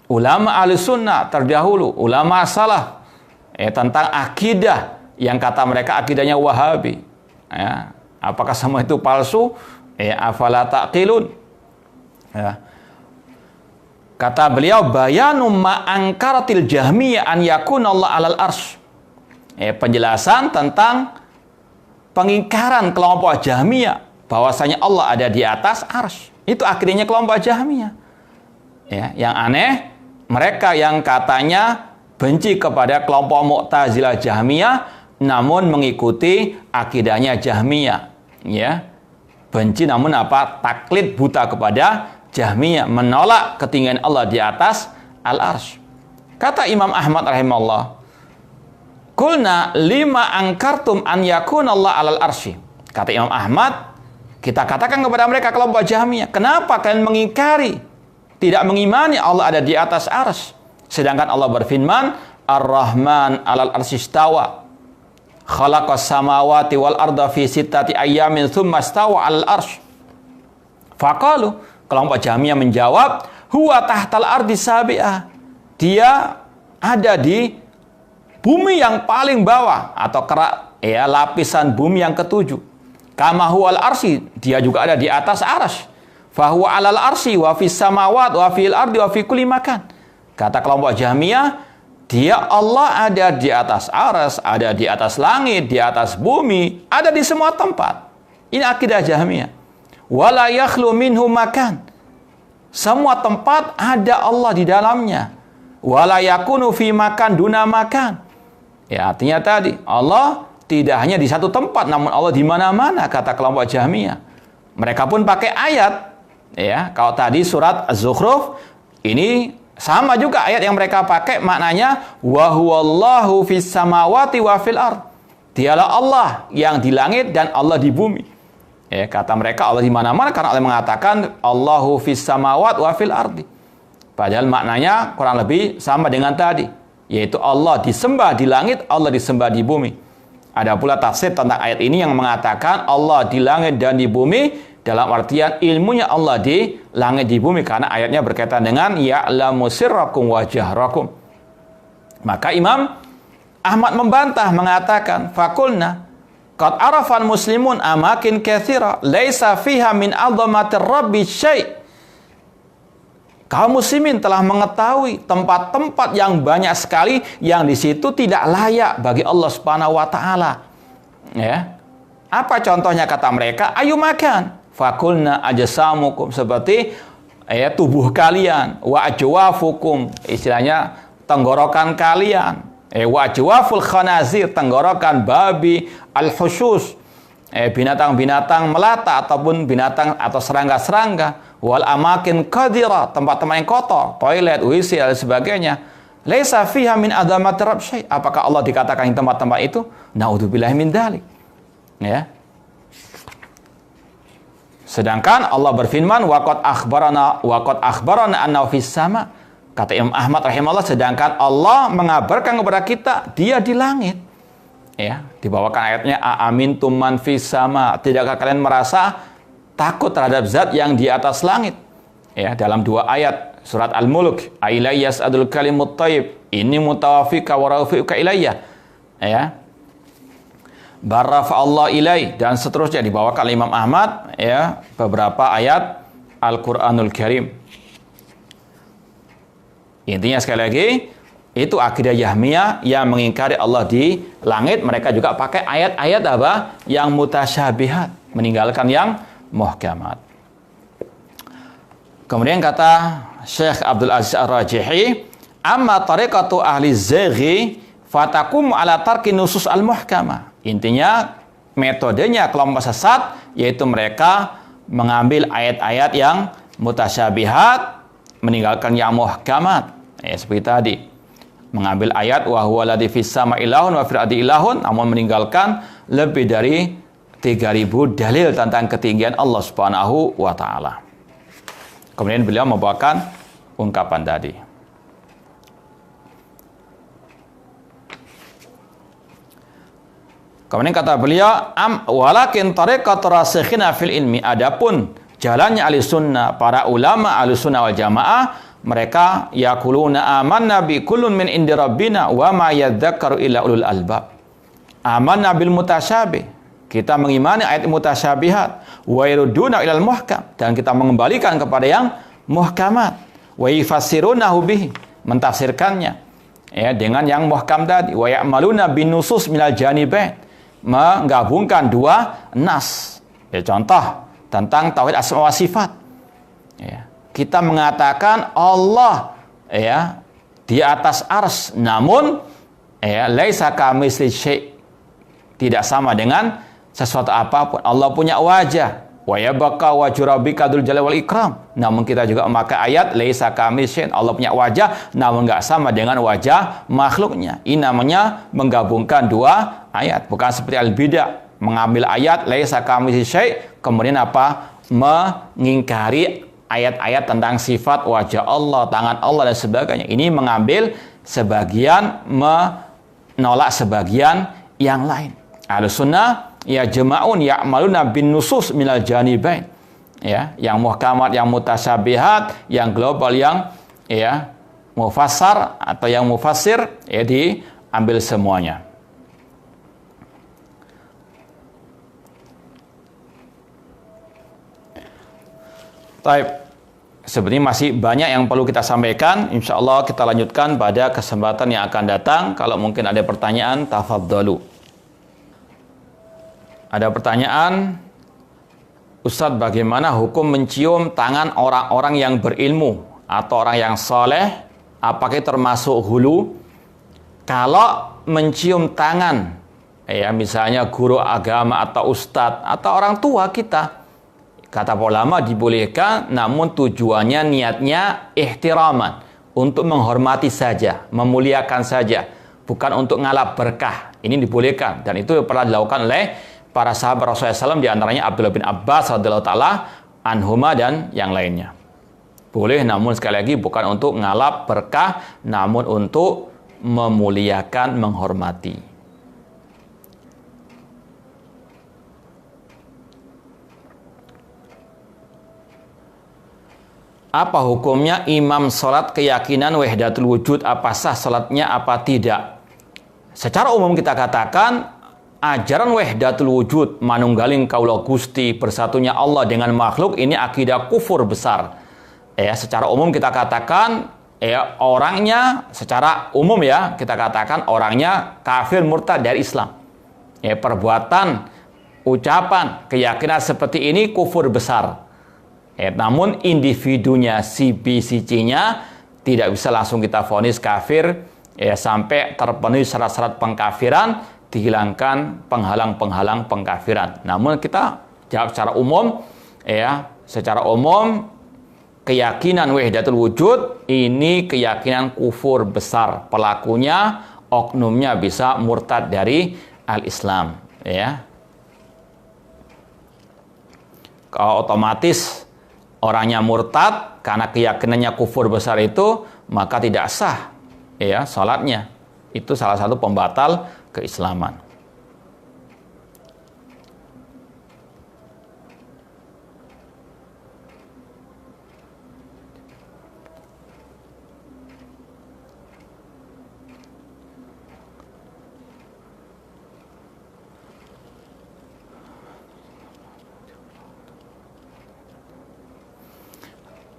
ulama Ahlussunnah terdahulu, ulama salaf, tentang akidah yang kata mereka akidahnya Wahabi. Ya, apakah semua itu palsu? Afala taqilun? Ya. Kata beliau, bayanu ma'angkaratil jahmiyah an yakunallah alal arsy. Penjelasan tentang pengingkaran kelompok Jahmiyah bahwasanya Allah ada di atas arsy. Itu akidahnya kelompok Jahmiyah. Ya, yang aneh, mereka yang katanya benci kepada kelompok Mu'tazilah Jahmiyah namun mengikuti akidahnya Jahmiyah. Ya. Benci namun apa? Taklid buta kepada Jahmiyah, menolak ketinggian Allah di atas al-arsy. Kata Imam Ahmad rahimahullah, "Qulna lima angkartum an yakuna Allah alal arsy." Kata Imam Ahmad, kita katakan kepada mereka kelompok Jahmiyah, kenapa kalian mengingkari, tidak mengimani Allah ada di atas arsy? Sedangkan Allah berfirman, Ar-Rahman alal arsy istawa. Khalaqas samawati wal arda fi sittati ayyamin tsumma istawa alal arsy. Faqalu, kelompok Jahmiyah menjawab, huwa tahtal ardi sabi'ah. Dia ada di bumi yang paling bawah atau lapisan bumi yang ketujuh. Kama huwal arsy, dia juga ada di atas arsy. Fa huwa alal arsy wa fis samawat wa fil ardi wa fi kulli makan. Kata kelompok Jahmiyah, dia Allah ada di atas arsy, ada di atas langit, di atas bumi, ada di semua tempat. Ini akidah Jahmiyah. Wala yakhlu minhu makan. Semua tempat ada Allah di dalamnya. Wala yakunu fi makan duna makan. Ya, artinya tadi Allah tidak hanya di satu tempat, namun Allah di mana-mana, kata kelompok Jahmiyah. Mereka pun pakai ayat. Ya, kalau tadi surat Az-Zukhruf, ini sama juga ayat yang mereka pakai, maknanya wa huwallahu fis samawati wa fil ard. Dialah Allah yang di langit dan Allah di bumi. Kata mereka Allah di mana-mana karena Allah mengatakan Allahu fis samawat wa fil ardi. Padahal maknanya kurang lebih sama dengan tadi, yaitu Allah disembah di langit, Allah disembah di bumi. Ada pula tafsir tentang ayat ini yang mengatakan Allah di langit dan di bumi dalam artian ilmunya Allah di langit di bumi, karena ayatnya berkaitan dengan ya'lamu sirrakum wa jahrakum. Maka Imam Ahmad membantah mengatakan faqulna qad arafal muslimun amakin katsira laisa fiha min 'azamatir rabbi syai'. Kaum muslimin telah mengetahui tempat-tempat yang banyak sekali yang di situ tidak layak bagi Allah Subhanahu wa taala. Ya. Apa contohnya kata mereka? Ayo makan. Fakulna ajsamukum, seperti tubuh kalian, wa ajwafukum, istilahnya tenggorokan kalian. Wa ajwaful khanazir, tenggorokan babi, al-husus, binatang-binatang melata ataupun binatang atau serangga-serangga, wal amakin qadira, tempat-tempat yang kotor, toilet, WC dan sebagainya. Laisa fiha min adzamati rabb syai'. Apakah Allah dikatakan di tempat-tempat itu? Naudzubillahi min dzalik. Ya. Sedangkan Allah berfirman waqad akhbarana anna fis sama. Kata Imam Ahmad rahimahullah, sedangkan Allah mengabarkan kepada kita dia di langit. Ya, dibawakan ayatnya aamintum man fis sama. Tidakkah kalian merasa takut terhadap zat yang di atas langit? Ya, dalam dua ayat surat Al-Mulk, ailayas adul kalimut thayyib, inni mutawaffika wa rafi'uka ilayya. Ya. Barrafa Allah ilai dan seterusnya dibawakan oleh Imam Ahmad, ya, beberapa ayat Al-Qur'anul Karim. Intinya sekali lagi, itu akidah Jahmiyah yang mengingkari Allah di langit. Mereka juga pakai ayat-ayat apa? Yang mutasyabihat, meninggalkan yang muhkamat. Kemudian kata Syekh Abdul Aziz Ar-Rajihi, amma tariqatu ahli zaghi fatakum ala tarki nusus al-muhkamah. Intinya metodenya kelompok sesat, yaitu mereka mengambil ayat-ayat yang mutasyabihat, meninggalkan yang muhkamat. Seperti tadi, mengambil ayat wa huwa ladzi fis sama ilahun wa fil ardi ilahun, namun meninggalkan lebih dari 3000 dalil tentang ketinggian Allah Subhanahu wa taala. Kemudian beliau membawakan ungkapan tadi. Kemudian kata beliau, walakin tariqat rasikhina fil ilmi, adapun jalannya ahli sunnah, para ulama ahli sunnah wal jamaah, mereka yaquluna amanna bi kullun min indi rabbina wa ma yadzakkaru illa ulul albab. Amanna bil mutasyabih, kita mengimani ayat mutasyabihat, wa yaruduna ilal muhkam, dan kita mengembalikan kepada yang muhkamat, wa yufassirunahu bihi, mentafsirkannya ya dengan yang muhkam tadi, wa ya'maluna bin nusus minal janibain, menggabungkan dua nas. Ya, contoh tentang tauhid asma wa sifat. Ya, kita mengatakan Allah ya di atas ars, namun ya laisa kamitsli syai', tidak sama dengan sesuatu apapun. Allah punya wajah, wa yabqa wajhu rabbika dzul jalali wal ikram. Namun kita juga memakai ayat laisa kamitsli syai', Allah punya wajah namun enggak sama dengan wajah makhluknya. Ini namanya menggabungkan dua ayat, bukan seperti al-bidah, mengambil ayat laisa kamitsli syai', kemudian apa? Mengingkari ayat-ayat tentang sifat wajah Allah, tangan Allah dan sebagainya. Ini mengambil sebagian, menolak sebagian yang lain. Ahlussunnah ya jama'un ya'maluna bin nusus minal janibain. Ya, yang muhkamat, yang mutasyabihat, yang global, yang ya mufassar atau yang mufassir, ya diambil semuanya. Baik, sebenarnya masih banyak yang perlu kita sampaikan. Insya Allah kita lanjutkan pada kesempatan yang akan datang. Kalau mungkin ada pertanyaan, tafadhalu. Ada pertanyaan, Ustadz, bagaimana hukum mencium tangan orang-orang yang berilmu atau orang yang soleh? Apakah termasuk hulu? Kalau mencium tangan, ya misalnya guru agama atau ustadz atau orang tua kita, kata ulama dibolehkan, namun tujuannya niatnya ihtiraman, untuk menghormati saja, memuliakan saja, bukan untuk ngalap berkah. Ini dibolehkan, dan itu pernah dilakukan oleh para sahabat Rasulullah SAW, diantaranya Abdullah bin Abbas radhiyallahu taala anhuma dan yang lainnya. Boleh, namun sekali lagi bukan untuk ngalap berkah, namun untuk memuliakan, menghormati. Apa hukumnya imam sholat keyakinan wahdatul wujud? Apa sah sholatnya, apa tidak? Secara umum kita katakan ajaran wahdatul wujud, manunggaling kaula Gusti, bersatunya Allah dengan makhluk, ini akidah kufur besar. Ya, secara umum kita katakan ya orangnya, secara umum ya kita katakan orangnya kafir murtad dari Islam. Ya, perbuatan, ucapan, keyakinan seperti ini kufur besar. Ya, namun individunya, si B, si C-nya tidak bisa langsung kita vonis kafir ya, sampai terpenuhi syarat-syarat pengkafiran, dihilangkan penghalang-penghalang pengkafiran. Namun kita jawab secara umum ya, secara umum keyakinan wahdatul wujud ini keyakinan kufur besar. Pelakunya, oknumnya bisa murtad dari al-Islam ya. Kalau otomatis orangnya murtad karena keyakinannya kufur besar itu, maka tidak sah ya salatnya. Itu salah satu pembatal keislaman.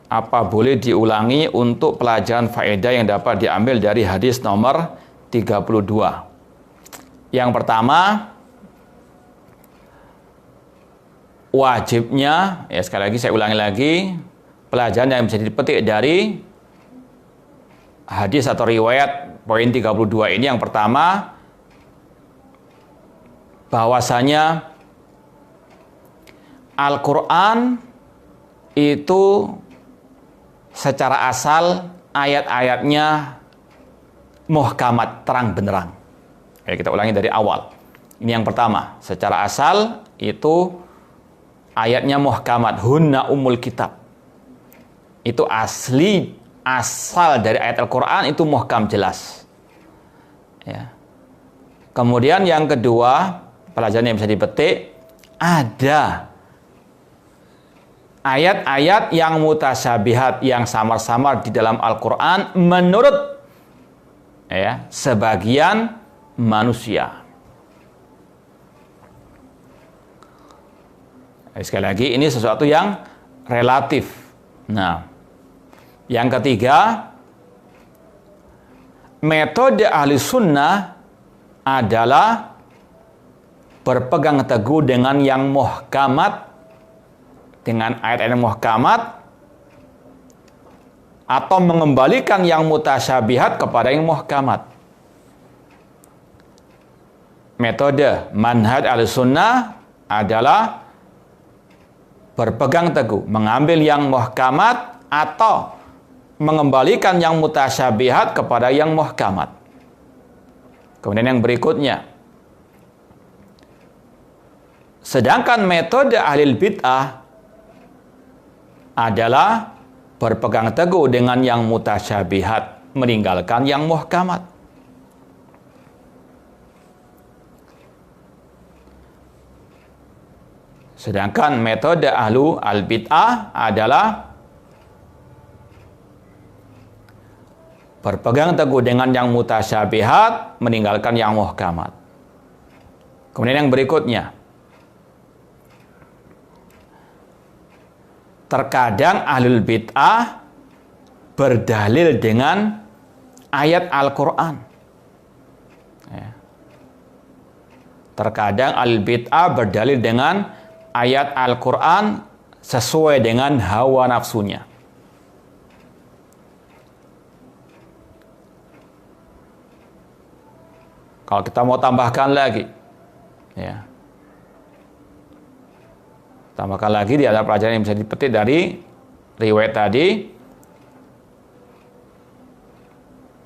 Apa boleh diulangi untuk pelajaran faedah yang dapat diambil dari hadis nomor 32? Yang pertama, wajibnya, ya sekali lagi saya ulangi lagi, pelajaran yang bisa dipetik dari hadis atau riwayat poin 32 ini, yang pertama, bahwasanya Al-Quran itu secara asal ayat-ayatnya muhkamat, terang benderang. Ya, kita ulangi dari awal. Ini yang pertama, secara asal itu ayatnya muhkamat, hunna ummul kitab. Itu asli asal dari ayat Al-Quran itu muhkam jelas. Ya. Kemudian yang kedua, pelajaran yang bisa dipetik, ada ayat-ayat yang mutasyabihat, yang samar-samar di dalam Al-Quran menurut sebagian manusia. Sekali lagi, ini sesuatu yang relatif. Nah, yang ketiga, metode ahli sunnah adalah berpegang teguh dengan yang muhkamat, dengan ayat-ayat muhkamat, atau mengembalikan yang mutasyabihat kepada yang muhkamat. Metode manhaj ahli sunnah adalah berpegang teguh, mengambil yang muhkamat atau mengembalikan yang mutasyabihat kepada yang muhkamat. Kemudian yang berikutnya, sedangkan metode ahli bid'ah adalah berpegang teguh dengan yang mutasyabihat, meninggalkan yang muhkamat. Sedangkan metode ahlu al-bid'ah adalah berpegang teguh dengan yang mutasyabihat, meninggalkan yang muhkamat. Kemudian yang berikutnya, terkadang ahlul bid'ah berdalil dengan ayat Al-Quran. Terkadang ahlul bid'ah berdalil dengan ayat Al-Quran sesuai dengan hawa nafsunya. Kalau kita mau tambahkan lagi, tambahkan lagi di antara pelajaran yang bisa dipetik dari riwayat tadi,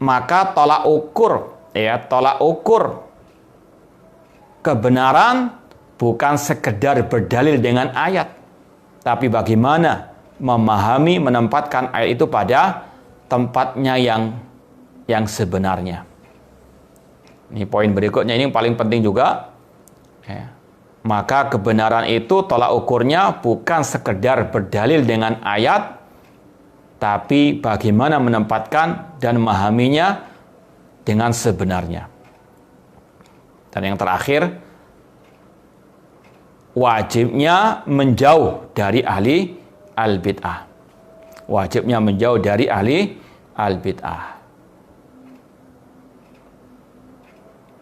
maka tolak ukur kebenaran bukan sekedar berdalil dengan ayat, tapi bagaimana memahami, menempatkan ayat itu pada tempatnya yang sebenarnya. Ini poin berikutnya, ini yang paling penting juga. Maka kebenaran itu tolak ukurnya bukan sekedar berdalil dengan ayat, tapi bagaimana menempatkan dan memahaminya dengan sebenarnya. Dan yang terakhir, wajibnya menjauh dari ahli al-bid'ah. Wajibnya menjauh dari ahli al-bid'ah.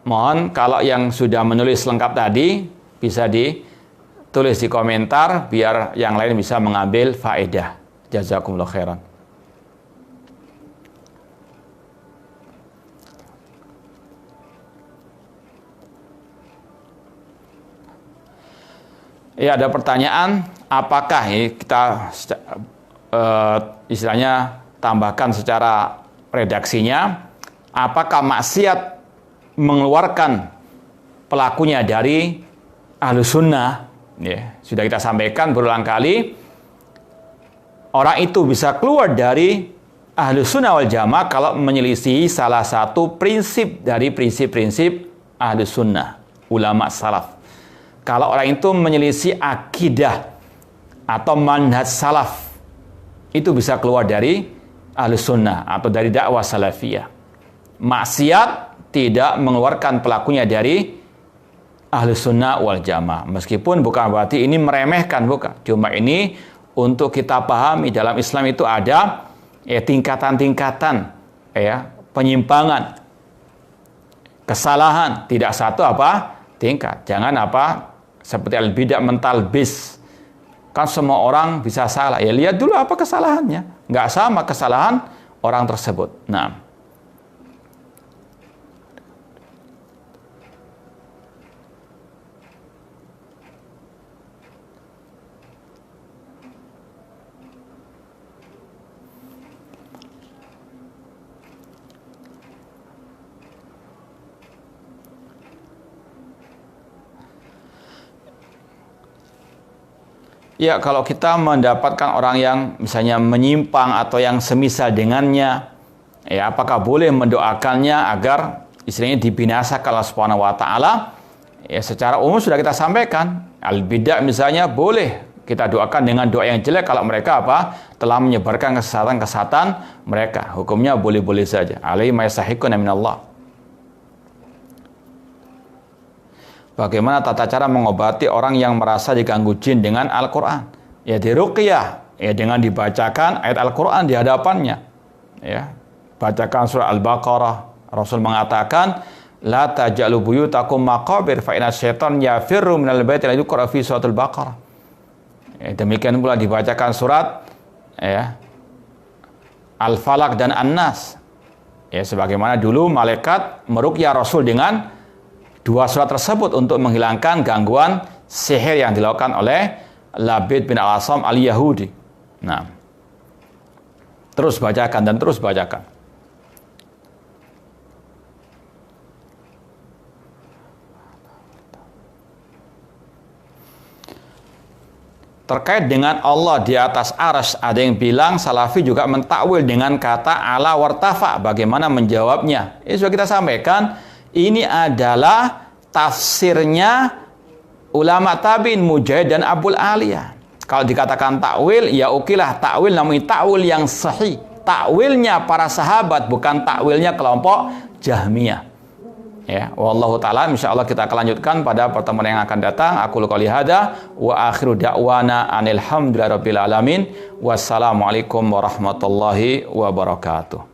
Mohon kalau yang sudah menulis lengkap tadi bisa ditulis di komentar biar yang lain bisa mengambil faedah. Jazakumullah khairan. Ya, ada pertanyaan, apakah ini kita istilahnya tambahkan secara redaksinya, apakah maksiat mengeluarkan pelakunya dari Ahlus Sunnah? Sudah kita sampaikan berulang kali, orang itu bisa keluar dari Ahlus Sunnah wal Jamaah kalau menyelisihi salah satu prinsip dari prinsip-prinsip Ahlus Sunnah, ulama salaf. Kalau orang itu menyelisih akidah atau manhaj salaf, itu bisa keluar dari Ahlus Sunnah atau dari dakwah salafiyah. Maksiat tidak mengeluarkan pelakunya dari Ahlus Sunnah wal Jamaah. Meskipun bukan berarti ini meremehkan, bukan. Cuma ini untuk kita pahami, dalam Islam itu ada tingkatan-tingkatan penyimpangan, kesalahan, tidak satu tingkat. Jangan seperti al-bidah mentalbis. Kan semua orang bisa salah. Ya lihat dulu apa kesalahannya. Nggak sama kesalahan orang tersebut. Nah, Ya, kalau kita mendapatkan orang yang misalnya menyimpang atau yang semisal dengannya, ya apakah boleh mendoakannya agar istilahnya dibinasakan Allah Subhanahu wa taala? Ya, secara umum sudah kita sampaikan. Al-bidah misalnya boleh kita doakan dengan doa yang jelek kalau mereka telah menyebarkan kesesatan-kesesatan mereka. Hukumnya boleh-boleh saja. Alaihi ma yastahiquna minallah. Bagaimana tata cara mengobati orang yang merasa diganggu jin dengan Al-Quran? Ya diruqyah, ya dengan dibacakan ayat Al-Quran di hadapannya. Ya, bacakan surah Al-Baqarah. Rasul mengatakan, la taj'alu buyutakum maqabir fa inna syaitan yafirru minal baiti la yuqra fi suratul Baqarah. Ya, demikian pula dibacakan surat ya Al-Falaq dan An-Nas. Ya, sebagaimana dulu malaikat meruqyah Rasul dengan dua surat tersebut untuk menghilangkan gangguan sihir yang dilakukan oleh Labid bin Al-Asam al-Yahudi. Nah, terus bacakan dan terus bacakan. Terkait dengan Allah di atas arsy, ada yang bilang Salafi juga mentakwil dengan kata ala wartafa. Bagaimana menjawabnya? Ini sudah kita sampaikan. Ini adalah tafsirnya ulama tabi'in Mujahid dan Abul Aliyah. Kalau dikatakan takwil, ya okelah takwil, namun takwil yang sahih. Takwilnya para sahabat, bukan takwilnya kelompok Jahmiyah. Ya, wallahu taala, insyaallah kita akan lanjutkan pada pertemuan yang akan datang. Aku qouli hada wa akhiru da'wana anil hamdulillahirabbil alamin. Wassalamualaikum warahmatullahi wabarakatuh.